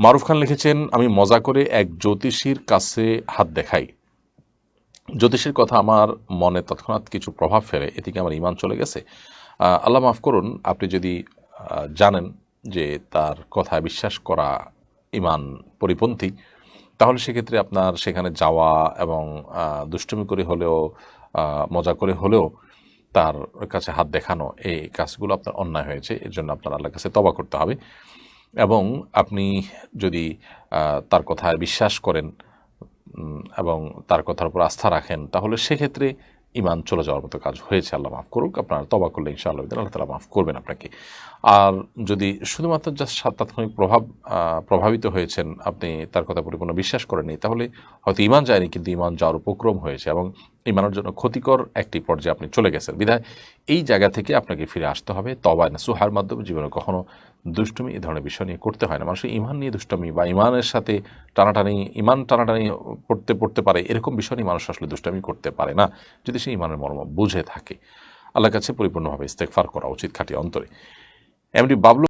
মারুফ খান লিখেছেন, আমি মজা করে এক জ্যোতিষীর কাছে হাত দেখাই। জ্যোতিষীর কথা আমার মনে তৎক্ষণাৎ কিছু প্রভাব ফেলে, এ থেকে আমার ঈমান চলে গেছে। আল্লাহ মাফ করুন, আপনি যদি জানেন যে তার কথায় বিশ্বাস করা ঈমান পরিপন্থী, তাহলে সেক্ষেত্রে আপনার সেখানে যাওয়া এবং দুষ্টুমি করে হলেও মজা করে হলেও তার কাছে হাত দেখানো, এই কাজগুলো আপনার অন্যায় হয়েছে। এর জন্য আপনার আল্লাহর কাছে তওবা করতে হবে। এবং আপনি যদি তার কথায় বিশ্বাস করেন এবং তার কথার উপর আস্থা রাখেন, তাহলে সেক্ষেত্রে ঈমান চলে যাওয়ার মতো কাজ হয়েছে। আল্লাহ মাফ করুক। আপনার তওবা করলে ইনশাআল্লাহ আল্লাহ তাআলা মাফ করবেন আপনাকে। আর যদি শুধুমাত্র জাস্ট তাৎক্ষণিক প্রভাবিত হয়েছেন, আপনি তার কথা পরিপূর্ণ বিশ্বাস করেননি, তাহলে হয়তো ঈমান যায়নি, কিন্তু ঈমান যাওয়ার উপক্রম হয়েছে এবং ঈমানের জন্য ক্ষতিকর একটি পর্যায়ে আপনি চলে গেছেন। বিধায় এই জায়গা থেকে আপনাকে ফিরে আসতে হবে তওবা নাসুহার মাধ্যমে। জীবনে কখনো দুষ্টুমি এই ধরনের বিষয় নিয়ে করতে হয় না। মানুষের ঈমান নিয়ে দুষ্টুমি বা ঈমানের সাথে ঈমান টানাটানি পড়তে পারে, এরকম বিষয় নিয়ে মানুষ আসলে দুষ্টামি করতে পারে না, যদি সে ঈমানের মর্ম বুঝে থাকে। আল্লাহর কাছে পরিপূর্ণভাবে ইস্তেগফার করা উচিত খাঁটি অন্তরে। এমডি বাবলু